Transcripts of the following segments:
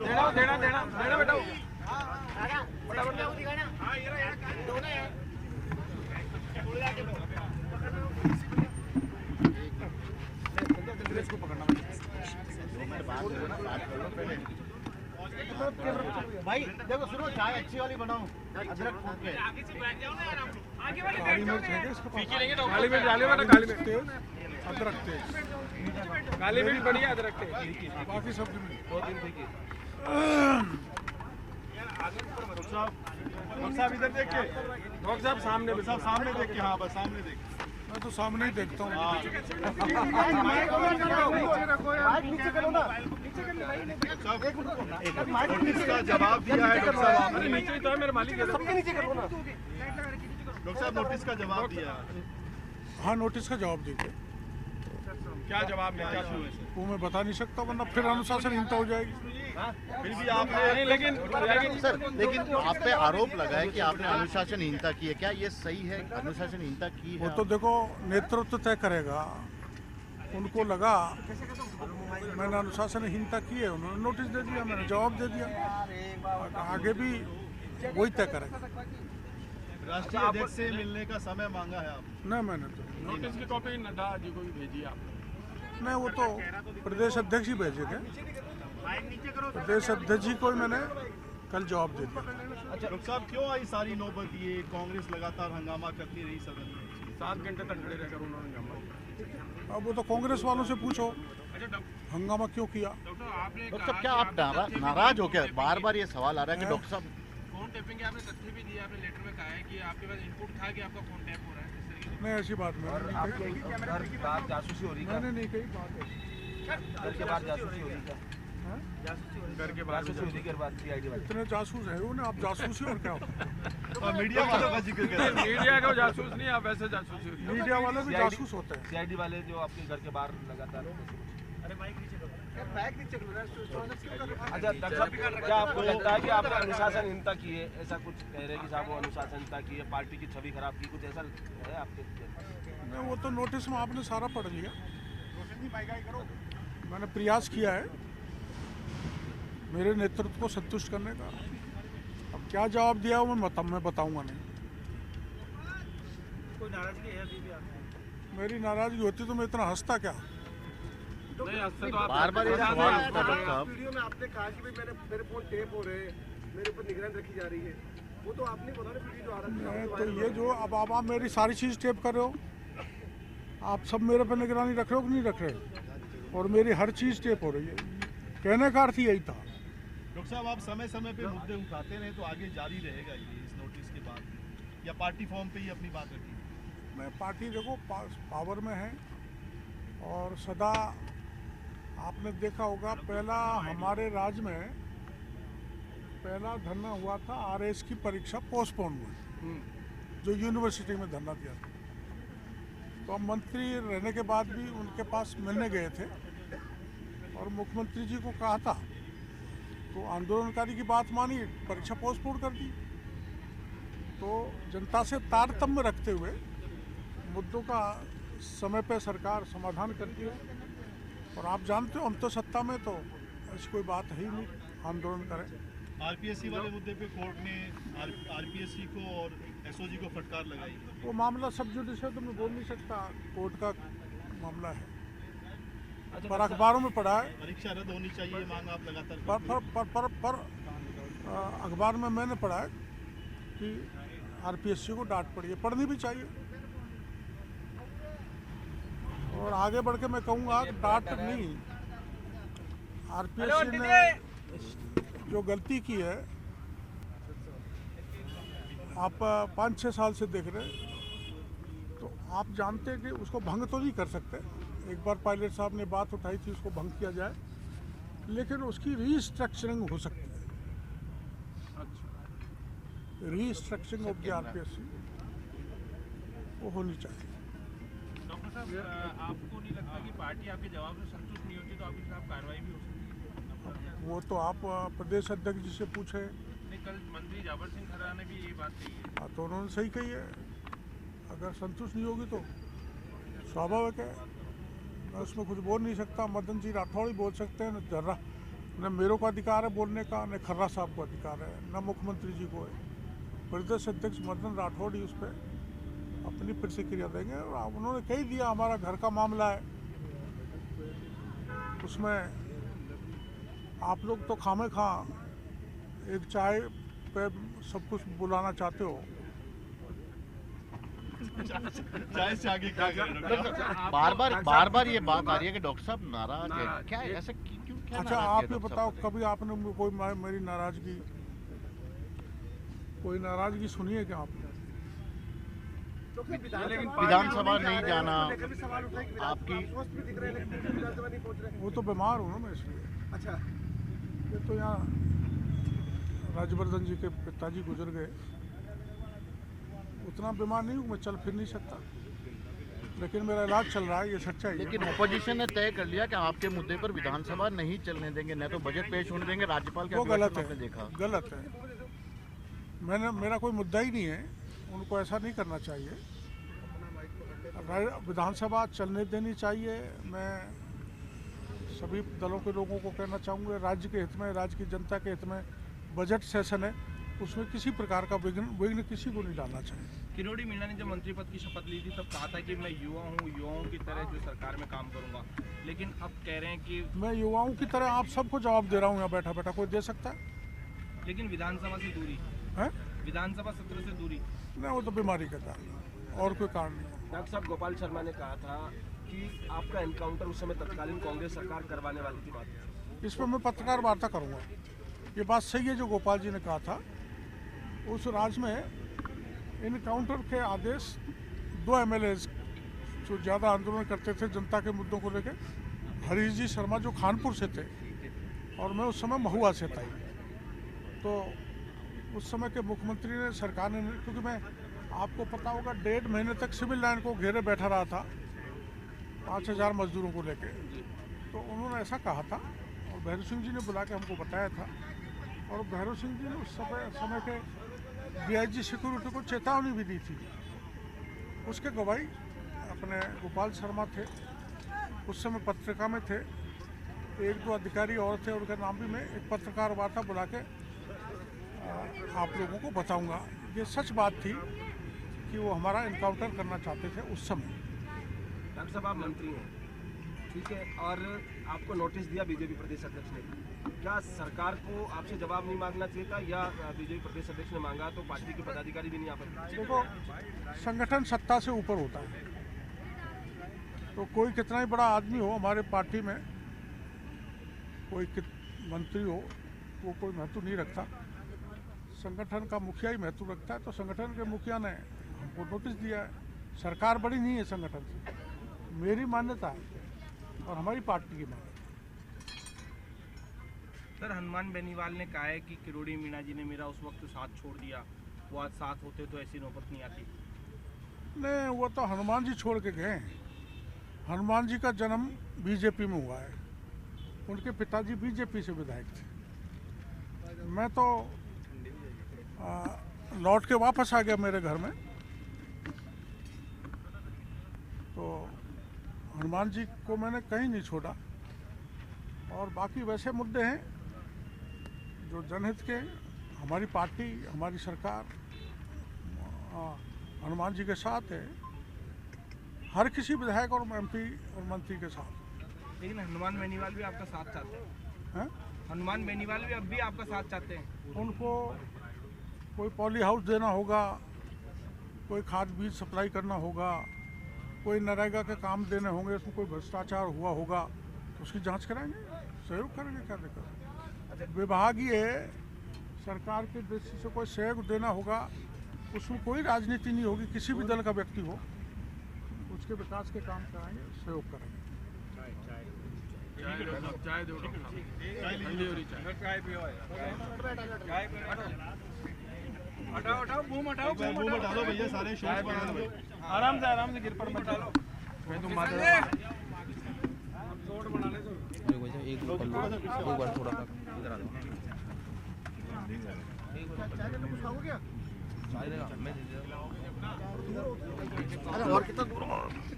देना देना देना देना बेटा भाई देखो सुनो, चाय अच्छी वाली बनाओ, अदरक कूट के। काली मिर्च है इसके पास? काली मिर्च डालिए बेटा, काली मिर्च तेज, अदरक तेज, काली मिर्च बढ़िया, अदरक तेज, बाकी सब्जी में दो तीन फीकी। डॉक्टर साहब इधर देख के, डॉक्टर साहब सामने, सामने देख के, हाँ बस सामने देख। मैं तो सामने ही देखता हूँ। इसका जवाब दिया है डॉक्टर साहब, नीचे तो है मेरे मालिक, सबके नीचे करो ना। डॉक्टर साहब नोटिस का जवाब दिया। हाँ, नोटिस का जवाब दीजिए। क्या जवाब में क्या सुने? वो मैं बता नहीं सकता, वरना फिर अनुशासनहीनता हो जाएगी। फिर भी आपने लेकिन सर, लेकिन आप पे आरोप लगा है कि आपने अनुशासनहीनता की है, क्या ये सही है? अनुशासनहीनता की है? वो तो देखो नेतृत्व तय करेगा। उनको लगा मैंने अनुशासनहीनता की है, उन्होंने नोटिस दे दिया, मैंने जवाब दे दिया। आगे भी वही तय करेगा। राष्ट्रीय अध्यक्ष से मिलने का समय मांगा है आप? नहीं, मैंने तो नोटिस की कॉपी नड्डा जी को भी भेजी आपने? नहीं, वो तो प्रदेश अध्यक्ष ही भेजे थे। प्रदेश अध्यक्ष जी को ही मैंने कल जवाब दे दिया। अच्छा डॉक्टर साहब, क्यों आई सारी नौबत? ये कांग्रेस लगातार हंगामा करती रही सदन में, 7 घंटे तक खड़े रहकर उन्होंने हंगामा किया। अब वो तो कांग्रेस वालों से पूछो हंगामा क्यों किया। डॉक्टर साहब क्या आप नाराज हो क्या? बार बार ये सवाल आ रहा है कि डॉक्टर साहब फोन टैपिंग के आपने तथ्य भी दिया, आपने लेटर में कहा है कि आपके पास इनपुट था कि आपका फोन टैप हो रहा है, इस तरीके से। नहीं, ऐसी बात मैंने नहीं कही। बात जासूसी हो रही है, मैंने नहीं कही बात। घर के बाद जासूसी हो रही है, घर के बाद जासूसी के बाद सीआईडी वाले इतने जासूस है उन्हें, आप जासूसी और क्या हो? मीडिया वालों का जिक्र कर रहे हैं। मीडिया का जासूस नहीं, आप वैसे जासूसी हो रही है। मीडिया वाले भी जासूस होते हैं। सीआईडी वाले जो आपके घर के बाहर लगातार। अरे माइक नीचे करो, माइक नीचे करो। अच्छा डॉक्टर साहब, क्या आपको लगता है कि आपने अनुशासनहीनता की है? ऐसा कुछ कह रहे हैं कि साहब वो अनुशासनहीनता की है, पार्टी की छवि खराब की, कुछ ऐसा है आपके? नहीं, वो तो नोटिस में आपने सारा पढ़ लिया। मैंने प्रयास किया है मेरे नेतृत्व को संतुष्ट करने का। अब क्या जवाब दिया वो मैं बताऊंगा नहीं। कोई नाराजगी है अभी भी आपको? मेरी नाराजगी होती तो मैं इतना हंसता क्या। नहीं, हंसते तो आप बार बार ये सवाल उठता है डॉक्टर साहब। वीडियो में आपने कहा कि भाई मेरे फोन टेप हो रहे हैं, मेरे ऊपर निगरानी रखी जा रही है, वो तो आपने बोला ना वीडियो जो आ रहा है। तो ये जो अब आप मेरी सारी चीज़ टेप कर रहे हो, आप सब मेरे पर निगरानी रख रहे हो कि नहीं रख रहे हो? और मेरी हर चीज़ टेप हो रही है। कहने का अर्थ यही था। डॉक्टर साहब, आप समय समय पे मुद्दे उठाते रहे तो आगे जारी रहेगा ये इस नोटिस के बाद, या पार्टी फॉर्म पे ही अपनी बात रखी? मैं पार्टी देखो पावर में है और सदा आपने देखा होगा पहला हमारे राज्य में पहला धरना हुआ था आरएस की परीक्षा पोस्टपोन हुई, जो यूनिवर्सिटी में धरना दिया था। तो हम मंत्री रहने के बाद भी उनके पास मिलने गए थे और मुख्यमंत्री जी को कहा था, तो आंदोलनकारी की बात मानी, परीक्षा पोस्टपोन कर दी। तो जनता से तारतम्य रखते हुए मुद्दों का समय पे सरकार समाधान करती है। और आप जानते हो हम तो सत्ता में, तो ऐसी कोई बात है ही नहीं आंदोलन करें। आरपीएससी वाले मुद्दे पे कोर्ट ने आरपीएससी को और एसओजी को फटकार लगाई। वो मामला सब जुडिस है तो मैं बोल नहीं सकता, कोर्ट का मामला है। पर अखबारों में पढ़ा है, परीक्षा रद्द होनी चाहिए ये मांग आप लगातार पर अखबार में मैंने पढ़ा है कि आरपीएससी को डांट पड़ी है, पढ़नी भी चाहिए। और आगे बढ़ के मैं कहूँगा डांट नहीं, आरपीएससी ने जो गलती की है, आप 5-6 साल से देख रहे हैं, तो आप जानते हैं कि उसको भंग तो नहीं कर सकते। एक बार पायलट साहब ने बात उठाई थी उसको भंग किया जाए, लेकिन उसकी रीस्ट्रक्चरिंग हो सकती है। रीस्ट्रक्चरिंग ऑफ द आरपीएससी वो होनी चाहिए। डॉक्टर साहब, आपको नहीं लगता कि पार्टी आपके जवाब से संतुष्ट नहीं होती तो आपके खिलाफ कार्रवाई भी हो सकती है? वो तो आप प्रदेश अध्यक्ष जी से पूछे। नहीं, कल मंत्री जाबर सिंह खर्रा ने भी ये बात कही है। तो उन्होंने सही कही है, अगर संतुष्ट नहीं होगी तो स्वाभाविक है, मैं उसमें कुछ बोल नहीं सकता। मदन जी राठौड़ ही बोल सकते हैं, न मेरे को अधिकार है बोलने का, न खर्रा साहब को अधिकार है, न मुख्यमंत्री जी को है। प्रदेश अध्यक्ष मदन राठौड़ ही उस पर अपनी प्रतिक्रिया देंगे। और उन्होंने कह दिया हमारा घर का मामला है, उसमें आप लोग तो खामे खा एक चाय पे सब कुछ बुलाना चाहते हो। चाय से आगे क्या कर रहे हो? बार बार ये बात आ रही है कि डॉक्टर साहब नाराज है, क्या है ऐसा क्यों? क्या अच्छा आप ये बताओ, कभी आपने कोई मेरी नाराजगी, कोई नाराजगी सुनी है क्या आपने? विधानसभा नहीं जाना आपकी, वो तो बीमार हूँ ना मैं इसलिए। अच्छा, ये तो यहाँ राजवर्धन जी के पिताजी गुजर गए, उतना बीमार नहीं हूँ मैं, चल फिर नहीं सकता, लेकिन मेरा इलाज चल रहा है, ये सच्चाई है। लेकिन ओपोजिशन ने तय कर लिया कि आपके मुद्दे पर विधानसभा नहीं चलने देंगे, न तो बजट पेश होने देंगे। राज्यपाल के वो गलत है, देखा गलत है। मेरा कोई मुद्दा ही नहीं है, उनको ऐसा नहीं करना चाहिए। विधानसभा चलने देनी चाहिए। मैं सभी दलों के लोगों को कहना चाहूँगा, राज्य के हित में, राज्य की जनता के हित में बजट सेशन है, उसमें किसी प्रकार का विघ्न किसी को नहीं डालना चाहिए। किरोड़ी मीणा ने जब मंत्री पद की शपथ ली थी तब कहा था कि मैं युवा हूँ, युवाओं की तरह जो सरकार में काम करूँगा, लेकिन अब कह रहे हैं कि मैं युवाओं की तरह आप सबको जवाब दे रहा हूँ यहाँ बैठा बैठा, कोई दे सकता है? लेकिन विधानसभा से दूरी, है विधानसभा सत्र से दूरी। नहीं, वो तो बीमारी का कारण, और कोई कारण नहीं। डॉक्टर साहब, गोपाल शर्मा ने कहा था कि आपका एनकाउंटर उस समय तत्कालीन कांग्रेस सरकार करवाने वाली थी। बात इस पर मैं पत्रकार वार्ता करूँगा। ये बात सही है जो गोपाल जी ने कहा था। उस राज्य में इनकाउंटर के आदेश 2 MLA जो ज़्यादा आंदोलन करते थे जनता के मुद्दों को लेकर, हरीश जी शर्मा जो खानपुर से थे और मैं उस समय महुआ से था, तो उस समय के मुख्यमंत्री ने, सरकार ने, क्योंकि मैं आपको पता होगा 1.5 महीने तक सिविल लाइन को घेरे बैठा रहा था 5000 मजदूरों को लेके, तो उन्होंने ऐसा कहा था और भैरव सिंह जी ने बुला के हमको बताया था, और भैरव सिंह जी ने उस समय के DIG सिक्योरिटी को चेतावनी भी दी थी। उसके गवाही अपने गोपाल शर्मा थे, उस समय पत्रिका में थे, 1-2 अधिकारी और थे, उनका नाम भी मैं एक पत्रकार वार्ता बुला के आप लोगों को बताऊंगा। ये सच बात थी कि वो हमारा इनकाउंटर करना चाहते थे उस समय। डॉक्टर साहब, आप मंत्री हैं, ठीक है, और आपको नोटिस दिया बीजेपी प्रदेश अध्यक्ष ने, क्या सरकार को आपसे जवाब नहीं मांगना चाहिए था, या बीजेपी प्रदेश अध्यक्ष ने मांगा तो पार्टी के पदाधिकारी भी नहीं आ पाए? देखो, संगठन सत्ता से ऊपर होता है, तो कोई कितना ही बड़ा आदमी हो हमारे पार्टी में, कोई मंत्री हो, वो कोई महत्व नहीं रखता, संगठन का मुखिया ही महत्व रखता है। तो संगठन के मुखिया ने हमको नोटिस दिया है। सरकार बड़ी नहीं है संगठन से, मेरी मान्यता है और हमारी पार्टी की मान्यता। सर, हनुमान बेनीवाल ने कहा है कि किरोड़ी मीणा जी ने मेरा उस वक्त साथ छोड़ दिया, वो आज साथ होते तो ऐसी नौबत नहीं आती। नहीं, वो तो हनुमान जी छोड़ के गए हैं। हनुमान जी का जन्म बीजेपी में हुआ है, उनके पिताजी बीजेपी से विधायक थे। मैं तो लौट के वापस आ गया मेरे घर में, तो हनुमान जी को मैंने कहीं नहीं छोड़ा। और बाकी वैसे मुद्दे हैं जो जनहित के, हमारी पार्टी, हमारी सरकार हनुमान जी के साथ है, हर किसी विधायक और MP और मंत्री के साथ। लेकिन हनुमान बेनीवाल भी आपका साथ चाहते हैं? हनुमान बेनीवाल भी अब भी आपका साथ चाहते हैं? उनको कोई पॉली हाउस देना होगा, कोई खाद बीज सप्लाई करना होगा, कोई नरेगा के काम देने होंगे, उसमें कोई भ्रष्टाचार हुआ होगा तो उसकी जांच कराएंगे, सहयोग करेंगे, क्या दिक्कत। विभागीय सरकार की दृष्टि से कोई सहयोग देना होगा, उसमें कोई राजनीति नहीं होगी, किसी भी दल का व्यक्ति हो, उसके विकास के काम कराएंगे, सहयोग करेंगे। हटाओ बूम हटाओ भैया, सारे शॉट्स बना लो। आराम से गिर पर मत डालो। मैं तुम मार एक बार थोड़ा सा इधर आ जाओ। अच्छा और कितना दूर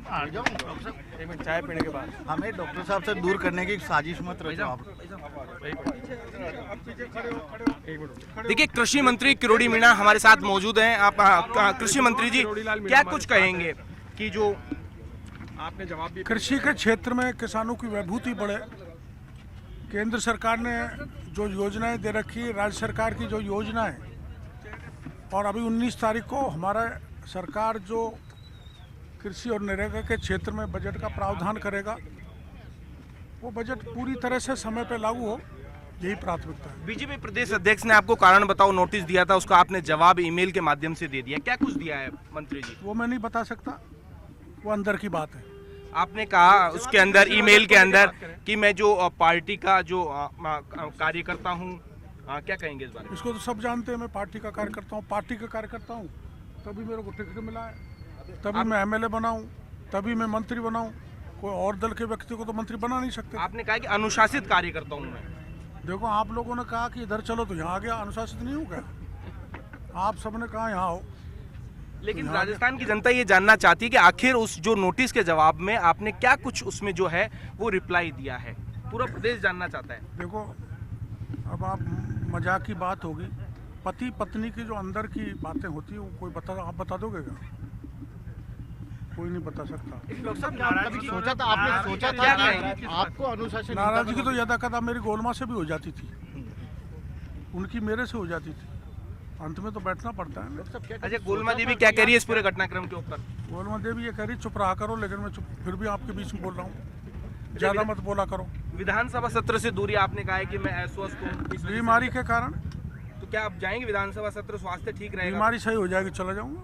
आ जाऊँ डॉक्टर साहब? एक मिनट चाय पीने के बाद हमें डॉक्टर साहब से दूर करने की साजिश मत रचो आप। देखिए, कृषि मंत्री किरोड़ी मीणा हमारे साथ मौजूद हैं। आप कृषि मंत्री जी क्या कुछ कहेंगे कि जो आपने जवाब भी कृषि के क्षेत्र में किसानों की विभूति बढ़े। केंद्र सरकार ने जो योजनाएं दे रखी है, राज्य सरकार की जो योजना है, और अभी 19 तारीख को हमारा सरकार जो कृषि और नरेगा के क्षेत्र में बजट का प्रावधान करेगा, वो बजट पूरी तरह से समय पर लागू हो, यही प्राथमिकता है। बीजेपी प्रदेश अध्यक्ष ने आपको कारण बताओ नोटिस दिया था, उसका आपने जवाब ईमेल के माध्यम से दे दिया, क्या कुछ दिया है मंत्री जी? वो मैं नहीं बता सकता, वो अंदर की बात है। आपने कहा उसके अंदर ईमेल के अंदर कि मैं जो पार्टी का जो कार्यकर्ता हूँ, क्या कहेंगे इस बारे में? इसको तो सब जानते हैं, मैं पार्टी का कार्यकर्ता हूँ। पार्टी का कार्यकर्ता हूँ तभी मेरे को टिकट मिला है, तभी मैं एमएलए बनाऊँ, तभी मैं मंत्री बनाऊँ। कोई और दल के व्यक्ति को तो मंत्री बना नहीं सकते। आपने कहा कि अनुशासित कार्यकर्ता हूँ मैं। देखो, आप लोगों ने कहा कि इधर चलो तो यहाँ आ गया, अनुशासित नहीं हो गया। आप सबने कहा यहाँ हो। लेकिन राजस्थान की जनता ये जानना चाहती है कि आखिर उस जो नोटिस के जवाब में आपने क्या कुछ उसमें जो है वो रिप्लाई दिया है, पूरा प्रदेश जानना चाहता है। देखो, अब आप मजाक की बात होगी, पति पत्नी की जो अंदर की बातें होती है वो कोई आप बता दोगे क्या? कोई नहीं बता सकता। सोचा था आपने, सोचा था कि आपको अनुशासन नाराजगी तो यदा कदा मेरी गोलमा से भी हो जाती थी, उनकी मेरे से हो जाती थी, अंत में तो बैठना पड़ता है। अच्छा, गोलमा देवी क्या कह रही है इस पूरे घटनाक्रम के ऊपर? गोलमा देवी ये कह रही चुप रहा करो, लेकिन मैं चुप फिर भी आपके बीच में बोल रहा हूँ, ज्यादा मत बोला करो। विधानसभा सत्र से दूरी आपने कहा है कि मैं अस्वस्थ हूँ बीमारी के कारण। तो क्या आप जाएंगे विधानसभा सत्र, स्वास्थ्य ठीक रहेगा? बीमारी सही हो जाएगी, चला जाऊंगा।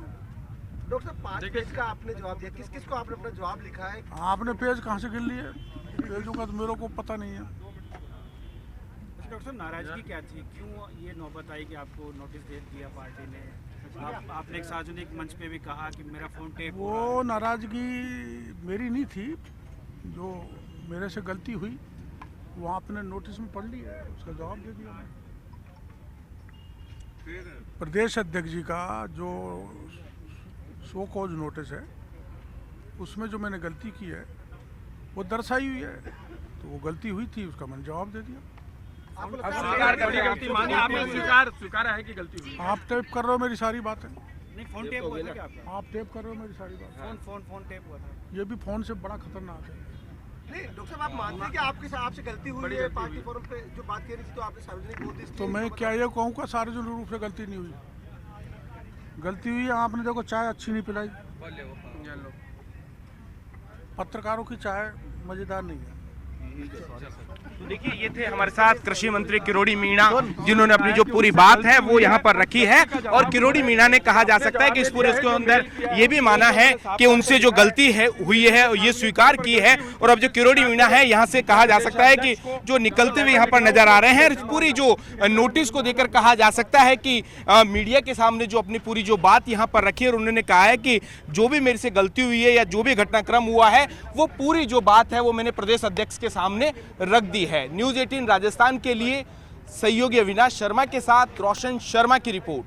डॉक्टर साहब 5 पेज का आपने जवाब दिया, किस किस को आपने अपना जवाब लिखा है? आपने पेज कहाँ से गिन लिए? पेजों का तो मेरे को पता नहीं है। डॉक्टर साहब, नाराजगी क्या थी, क्यों ये नौबत आई कि आपको नोटिस दे दिया पार्टी ने? आपने एक सार्वजनिक मंच पे भी कहा कि मेरा फोन टेप। वो नाराजगी मेरी नहीं थी, जो मेरे से गलती हुई वो आपने नोटिस में पढ़ लिया है, उसका जवाब दे दिया मैंने। प्रदेश अध्यक्ष जी का जो शो कॉज नोटिस है, उसमें जो मैंने गलती की है वो दर्शाई हुई है, तो वो गलती हुई थी, उसका मैंने जवाब दे दिया। स्वीकार है कि गलती हुई? आप टेप कर रहे हो मेरी सारी बातें। नहीं, फोन टेप हुआ था क्या आपका? आप टेप कर रहे हो मेरी सारी बातें। फोन टेप हुआ था। ये भी फोन से बड़ा खतरनाक है। नहीं डॉक्टर साहब, आप मानते हैं कि आपसे गलती हुई है? पार्टी फोरम पे जो बात कह रही थी तो आपने सार्वजनिक बोल दी, तो मैं क्या ये कहूँगा सार्वजनिक रूप से गलती नहीं हुई? गलती हुई है, आपने देखो चाय अच्छी नहीं पिलाई, पत्रकारों की चाय मजेदार नहीं है। तो देखिए, ये थे हमारे साथ कृषि मंत्री किरोड़ी मीणा, जिन्होंने अपनी जो पूरी बात है वो यहाँ पर रखी है। और किरोड़ी मीणा ने कहा जा सकता है कि इस पूरे इसके अंदर ये भी माना है कि उनसे जो गलती है हुई है ये स्वीकार की है। और अब जो किरोड़ी मीणा है, यहाँ से कहा जा सकता है कि जो निकलते हुए यहाँ पर नजर आ रहे हैं, पूरी जो नोटिस को देकर कहा जा सकता है कि मीडिया के सामने जो अपनी पूरी जो बात यहाँ पर रखी है, और उन्होंने कहा है कि जो भी मेरे से गलती हुई है या जो भी घटनाक्रम हुआ है, वो पूरी जो बात है वो मैंने प्रदेश अध्यक्ष के सामने रख दी है। न्यूज़ 18 राजस्थान के लिए सहयोगी अविनाश शर्मा के साथ रोशन शर्मा की रिपोर्ट।